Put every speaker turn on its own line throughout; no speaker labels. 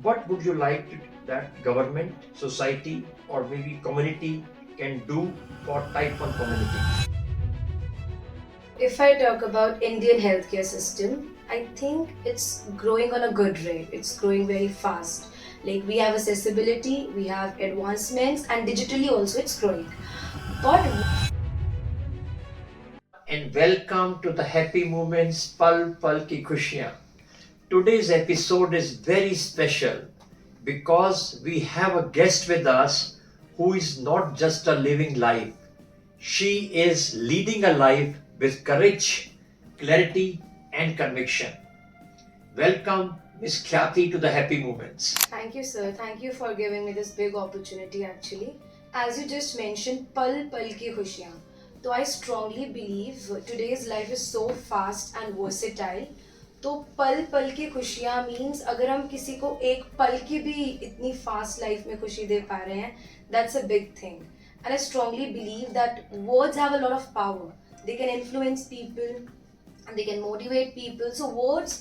What would you like that government, society, or maybe community can do for type 1 community?
If I talk about Indian healthcare system, I think it's growing on a good rate. It's growing very fast. Like we have accessibility, we have advancements, and digitally also it's growing. But
And welcome to the Happy Moments Pal Pal Ki Khushiyan. Today's episode is very special because we have a guest with us who is not just a living life. She is leading a life with courage, clarity, and conviction. Welcome, Miss Khyati, to the Happy Moments.
thank you, sir. Thank you for giving me this big opportunity. Actually, as you just mentioned, pal pal ki khushiyan. So I strongly believe today's life is so fast and versatile. तो पल पल की खुशियाँ means अगर हम किसी को एक पल की भी इतनी फास्ट लाइफ में खुशी दे पा रहे हैं that's a big thing and I strongly believe that words have a lot of power they can influence people they can motivate people, so words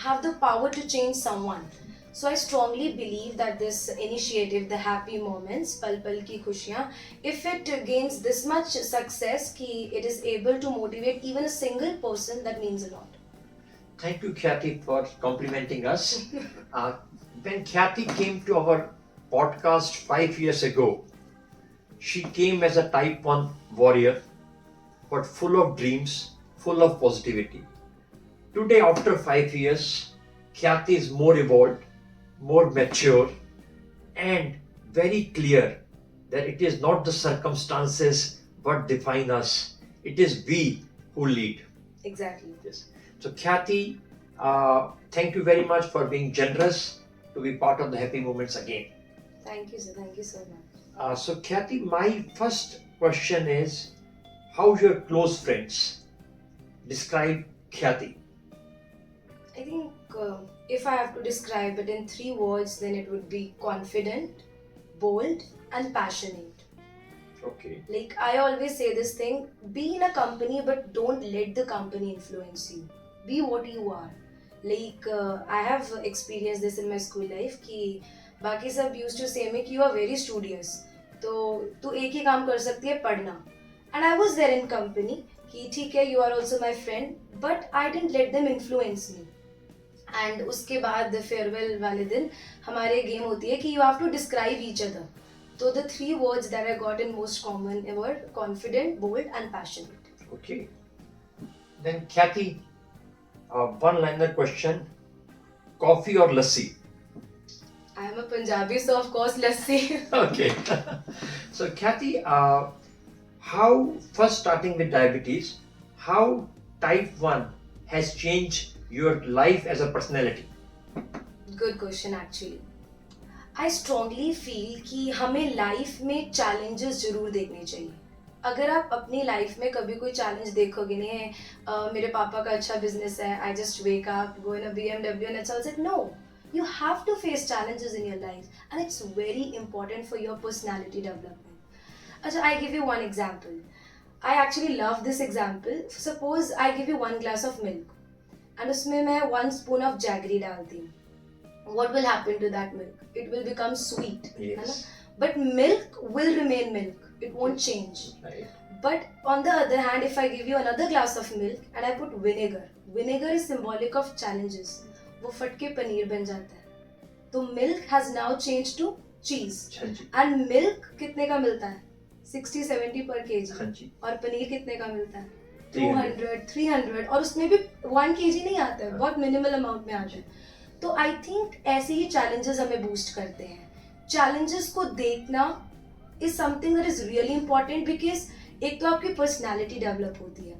have the power to change someone. So I strongly believe that this initiative, the Happy Moments pal pal ki khushiyan, if it gains this much success ki it is able to motivate even a single person, that means a lot.
Thank you, Khyati, for complimenting us. When Khyati came to our podcast 5 years ago, she came as a type 1 warrior, but full of dreams, full of positivity. Today, after 5 years, Khyati is more evolved, more mature, and very clear that it is not the circumstances what define us, it is we who lead.
Exactly.
Yes. So, Khyati, thank you very much for being generous to be part of the Happy Moments again.
Thank you, sir. Thank you so much.
So, Khyati, my first question is, how your close friends describe Khyati?
I think if I have to describe it in three words, then it would be confident, bold, and passionate.
Okay.
Like I always say this thing, be in a company but don't let the company influence you. Be what you are. Like I have experienced this in my school life कि बाकी सब used to say me कि you are very studious. तो तू एक ही काम कर सकती है पढ़ना. And I was there in company कि ठीक है you are also my friend but I didn't let them influence me. And उसके बाद फेयरवेल वाले दिन हमारे गेम होती है कि you have to describe each other. तो the three words that I got in most common were confident, bold and passionate.
Okay. Then, Khyati, one-liner question: coffee or lassi?
I am a Punjabi so of course lassi.
Okay. So, Khyati, how first starting with diabetes, how type 1 has changed your life as a personality?
Good question actually. I strongly feel कि हमें life में challenges जरूर देखने चाहिए. अगर आप अपनी life में कभी कोई चैलेंज देखोगे नहीं है मेरे पापा का अच्छा बिजनेस है, I just wake up go in a BMW and it's all said no. You have to face challenges in your life and it's very important for your personality development. अच्छा, I give you one example. I actually love this example. Suppose I give you one glass of milk and उसमें मैं 1 spoon of jaggery डालती हूँ. What will happen to that milk? It will become sweet. है ना?
Yes.
But milk will remain milk. It won't change.
Right.
But on the other hand, if I give you another glass of milk and I put vinegar is symbolic of challenges. वो फट के पनीर बन जाता है. तो milk has now changed to cheese.
हाँ जी.
And milk कितने का मिलता है? 60-70 per kg.
हाँ जी.
और पनीर कितने का मिलता है?
300.
200-300. और उसमें भी 1 kg नहीं आता है, बहुत मिनिमल अमाउंट में आता है. तो आई थिंक ऐसे ही चैलेंजेस हमें बूस्ट करते हैं. चैलेंजेस को देखना is something that is really important because एक तो आपकी पर्सनैलिटी डेवलप होती है.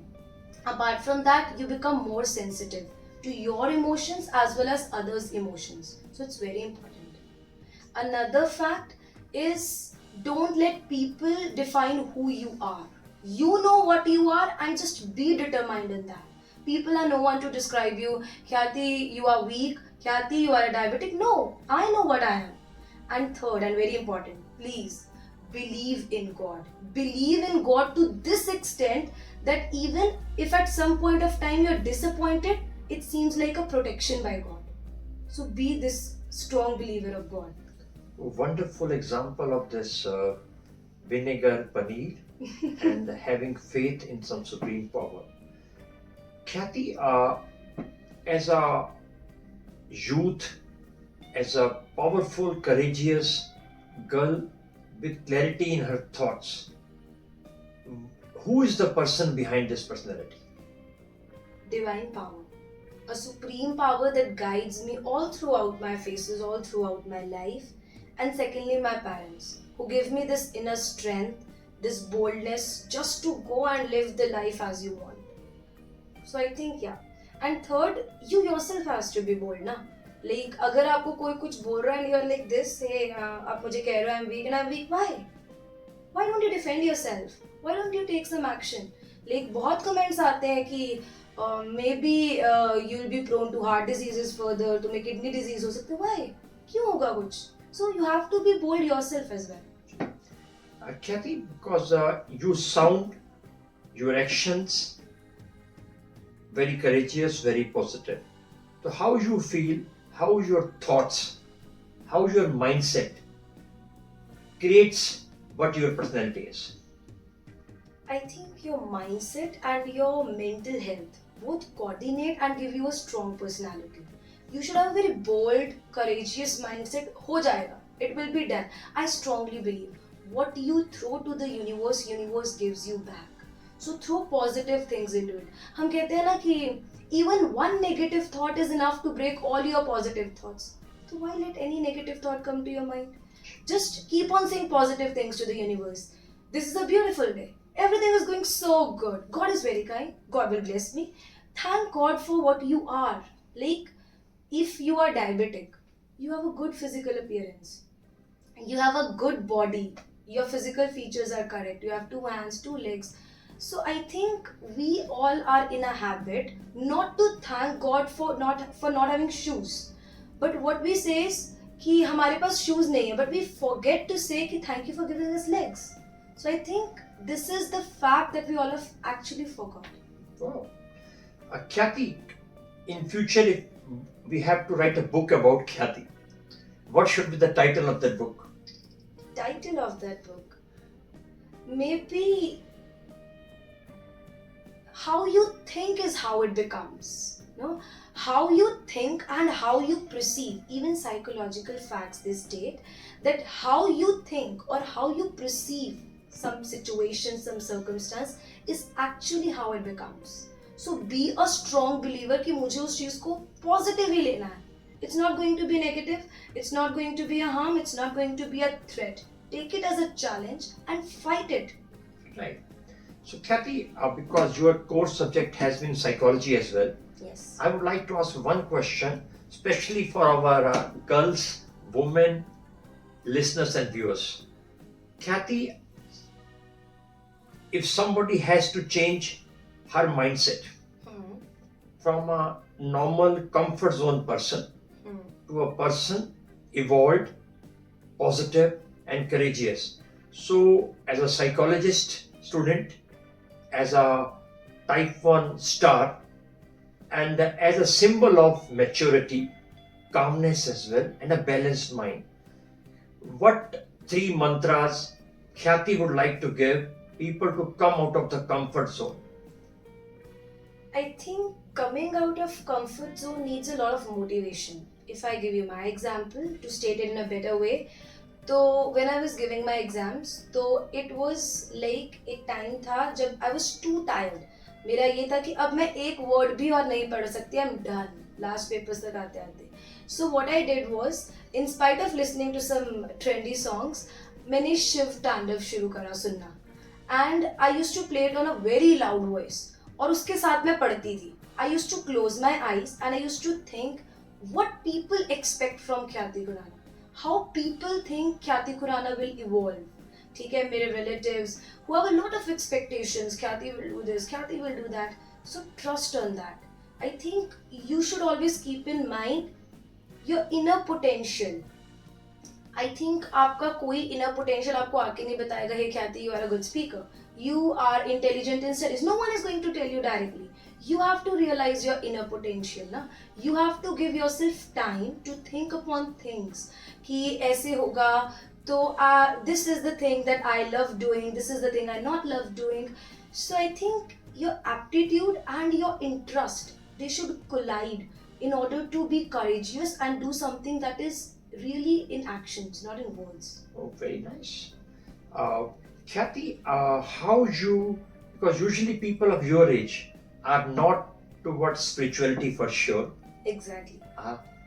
Apart from that you become more sensitive to your emotions as well as others emotions. So it's very important. Another fact is don't let people define who you are. You know what you are and just be determined in that. People are no one to describe you. Khyati, you are weak. Khyati, you are a diabetic. No, I know what I am. And third and very important, please believe in God. Believe in God to this extent that even if at some point of time you're disappointed, it seems like a protection by God. So be this strong believer of God.
Wonderful example of this vinegar paneer and having faith in some supreme power. Kathy, as a youth, as a powerful, courageous girl with clarity in her thoughts, who is the person behind this personality?
Divine power. A supreme power that guides me all throughout my phases, all throughout my life. And secondly, my parents, who give me this inner strength, this boldness just to go and live the life as you want. So I think, yeah. And third, you yourself has to be bold, na? Like, अगर आपको कोई कुछ बोल रहा है and you're like this, hey, आप मुझे कह रहे हो I'm weak and I'm weak, why? Why don't you defend yourself? Why don't you take some action? Like, बहुत comments आते हैं कि maybe you'll be prone to heart diseases further, तुम्हें kidney disease हो सकते, why? क्यों होगा कुछ? So you have to be bold yourself as well.
Kathy, because you sound, your actions, very courageous, very positive. So how you feel, how your thoughts, how your mindset creates what your personality is.
I think your mindset and your mental health both coordinate and give you a strong personality. You should have a very bold, courageous mindset. हो जाएगा. It will be done. I strongly believe what you throw to the universe gives you back. So throw positive things into it. हम कहते हैं ना कि even one negative thought is enough to break all your positive thoughts. So why let any negative thought come to your mind? Just keep on saying positive things to the universe. This is a beautiful day. Everything is going so good. God is very kind. God will bless me. Thank God for what you are. Like, if you are diabetic, you have a good physical appearance. You have a good body. Your physical features are correct. You have 2 hands, 2 legs. So I think we all are in a habit not to thank God for not having shoes. But what we say is कि हमारे पास shoes नहीं है, but we forget to say कि thank you for giving us legs. So I think this is the fact that we all have actually forgot.
Wow. Kathy, in future if we have to write a book about Kathy, what should be the title of that book?
Title of that book? Maybe how you think is how it becomes. No? How you think and how you perceive, even psychological facts they state that how you think or how you perceive some situation, some circumstance is actually how it becomes. So be a strong believer कि मुझे उस चीज को positive ही लेना है. It's not going to be negative, it's not going to be a harm, it's not going to be a threat. Take it as a challenge and fight it.
Right. So Kathy, because your course subject has been psychology as well,
Yes.
I would like to ask one question, especially for our girls, women, listeners and viewers. Kathy, if somebody has to change her mindset from a normal comfort zone person to a person evolved, positive and courageous. So as a psychologist student, as a type 1 star, and as a symbol of maturity, calmness as well, and a balanced mind, what 3 mantras Kathy would like to give people to come out of the comfort zone?
I think coming out of comfort zone needs a lot of motivation. If I give you my example to state it in a better way, तो when I was giving my exams, तो it was like एक time था जब I was too tired. मेरा ये था कि अब मैं एक word भी और नहीं पढ़ सकती. I'm done. Last papers तक आते आते. So what I did was, in spite of listening to some trendy songs, मैंने शिव तांडव शुरू करा सुनना. And I used to play it on a very loud voice. और उसके साथ मैं पढ़ती थी. I used to close my eyes and I used to think what people expect from Khyati Khurana. How people think Khyati Khurana will evolve. ठीक है, मेरे relatives who have a lot of expectations, Khyati will do this, Khyati will do that. So trust on that. I think you should always keep in mind your inner potential. I think आपका कोई inner potential आपको आके नहीं बताएगा, hey Khyati, you are a good speaker. You are intelligent in studies. No one is going to tell you directly. you have to realize your inner potential ना. You have to give yourself time to think upon things कि ऐसे होगा तो this is the thing that I love doing, this is the thing I not love doing. So I think your aptitude and your interest, they should collide in order to be courageous and do something that is really in actions, not in words.
Oh, very nice. Kathy, how you, because usually people of your age are not towards spirituality for sure.
Exactly.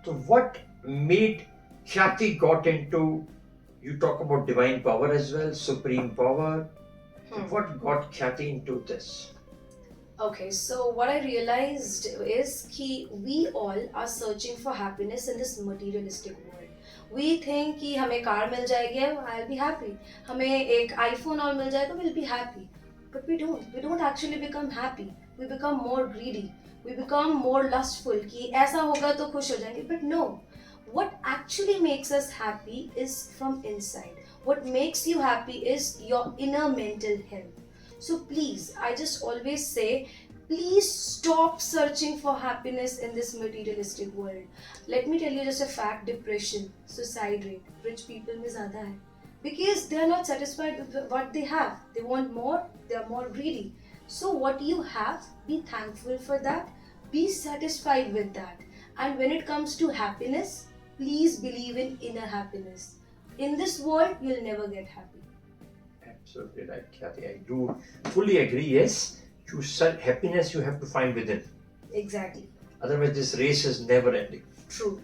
So what made Kathy got into, you talk about divine power as well, supreme power. So what got Kathy into this?
Okay, so what I realized is कि we all are searching for happiness in this materialistic world. We think कि हमें car मिल जाएगी, I'll be happy. हमें एक iPhone और मिल जाए तो we'll be happy. But we don't. We don't actually become happy. We become more greedy. We become more lustful कि ऐसा होगा तो खुश हो जाएंगे. But no. What actually makes us happy is from inside. What makes you happy is your inner mental health. So please, I just always say, please stop searching for happiness in this materialistic world. Let me tell you just a fact, depression, suicide rate, rich people में ज़्यादा है. Because they are not satisfied with what they have. They want more, they are more greedy. So what you have, be thankful for that, be satisfied with that. And when it comes to happiness, please believe in inner happiness. In this world, you'll never get happy.
Absolutely right, Kathy. I do fully agree. Yes, you said happiness you have to find within.
Exactly.
Otherwise, this race is never ending.
True.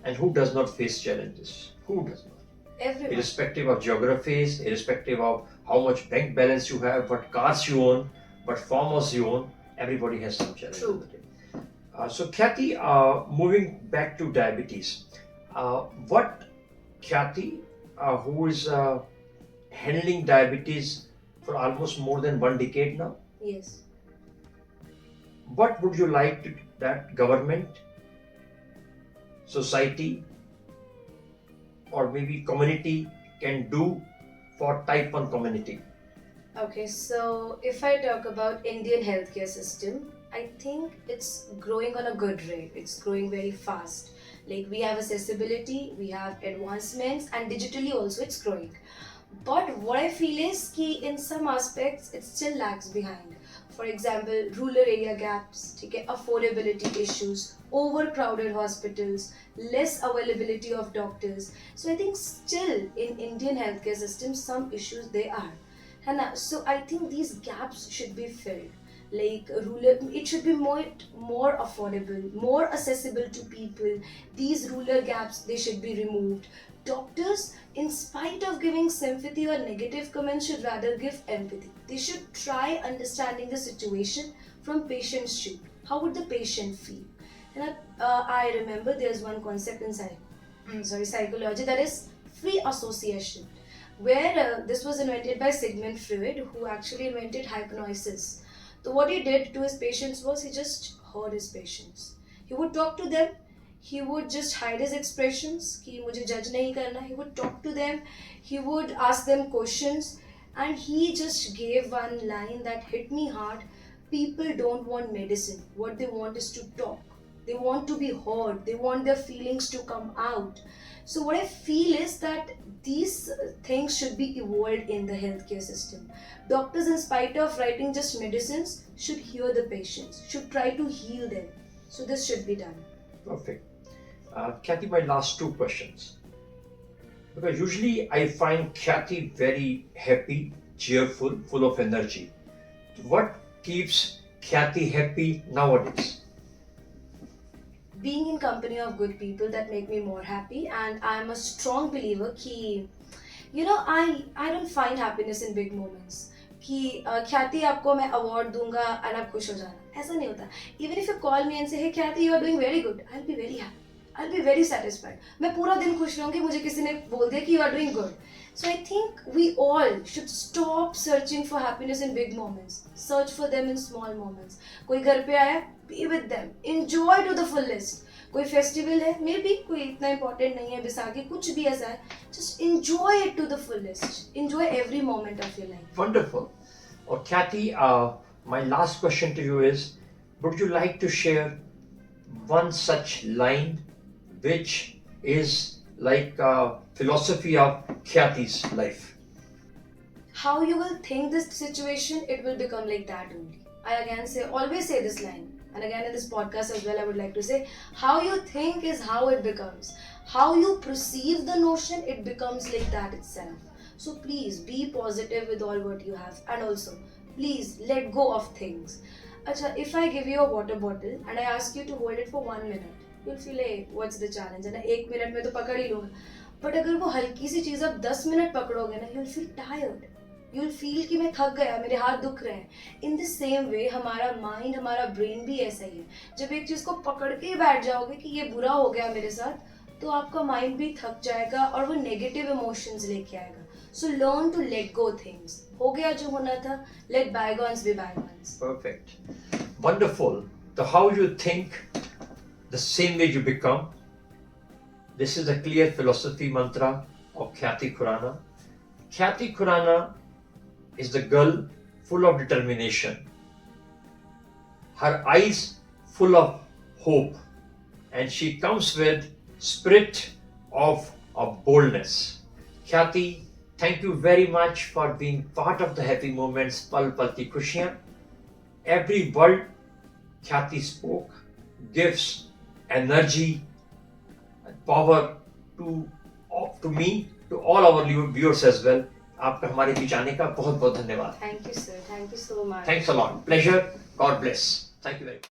And who does not face challenges? Who does not?
Everyone.
Irrespective of geographies, irrespective of how much bank balance you have, what cars you own, what farmers you own, everybody has some challenges.
True.
So, Kathy, moving back to diabetes, what Kathy, who is handling diabetes for almost more than 1 decade now,
Yes.
what would you like to, that government, society, or maybe community can do for type 1 community?
Okay, so if I talk about Indian healthcare system, I think it's growing on a good rate. It's growing very fast. Like we have accessibility, we have advancements, and digitally also it's growing. But what I feel is कि in some aspects it still lags behind. For example, rural area gaps, ठीक है, affordability issues, overcrowded hospitals, less availability of doctors. So I think still in Indian healthcare system some issues there are. है ना? So I think these gaps should be filled. Like rural, it should be more affordable, more accessible to people. These rural gaps, they should be removed. Doctors, in spite of giving sympathy or negative comments, should rather give empathy. They should try understanding the situation from patient's shoe. How would the patient feel? And I remember there's one concept in psychology, that is free association, where this was invented by Sigmund Freud, who actually invented hypnosis. So what he did to his patients was he just heard his patients. He would talk to them. He would just hide his expressions कि मुझे judge नहीं करना. He would talk to them. He would ask them questions, and he just gave one line that hit me hard. People don't want medicine. What they want is to talk. They want to be heard. They want their feelings to come out. So what I feel is that these things should be evolved in the healthcare system. Doctors, in spite of writing just medicines, should hear the patients, should try to heal them. So this should be done.
Perfect. Kathy, my last two questions. Because usually I find Kathy very happy, cheerful, full of energy. What keeps Kathy happy nowadays?
Being in company of good people that make me more happy, and I'm a strong believer कि I don't find happiness in big moments. कि ख्याति आपको मैं award दूंगा and आप खुश हो जाना, ऐसा नहीं होता. Even if you call me and say hey ख्याति you are doing very good, I'll be very happy. I'll be very satisfied. मैं पूरा दिन खुश रहूँगी मुझे किसी ने बोल दिया कि you are doing good. So I think we all should stop searching for happiness in big moments. Search for them in small moments. कोई घर पे आया, be with them. Enjoy to the fullest. कोई फेस्टिवल है, may be कोई इतना important नहीं है, बैसाखी कुछ भी ऐसा है, just enjoy it to the fullest. Enjoy every moment of your life.
Wonderful. Kathy, my last question to you is, would you like to share one such line which is like a philosophy of Khyati's life?
How you will think this situation, it will become like that only. I again say, always say this line, and again in this podcast as well, I would like to say, how you think is how it becomes. How you perceive the notion, it becomes like that itself. So please be positive with all what you have, and also please let go of things. Acha, if I give you a water bottle and I ask you to hold it for 1 minute, you'll feel, hey, what's the challenge? है ना, 1 minute में तो पकड़ ही लूंगा. But अगर वो हल्की सी चीज आप 10 मिनट पकड़ोगे ना, you'll feel tired. You'll feel कि मैं थक गया, मेरे हाथ दुख रहे हैं. In the same way, हमारा माइंड, हमारा ब्रेन भी ऐसा ही है. जब एक चीज को पकड़ के बैठ जाओगे कि ये बुरा हो गया मेरे साथ, तो आपका माइंड भी थक जाएगा और वो नेगेटिव इमोशंस लेके आएगा. So learn to let go things. हो गया जो होना था, let bygones be bygones.
Perfect. Wonderful. So how you think, the same way you become. This is a clear philosophy mantra of Khyati Khurana. Khyati Khurana is the girl full of determination. Her eyes full of hope. And she comes with spirit of boldness. Khyati, thank you very much for being part of the happy moments, Pal Pal Ki Khushiyan. Every word Khyati spoke gives energy and power to me, to all our viewers as well. आपका हमारे बीच आने का बहुत बहुत धन्यवाद.
Thank you, sir. Thank you so much.
Thanks a lot. Pleasure. God bless. Thank you very much.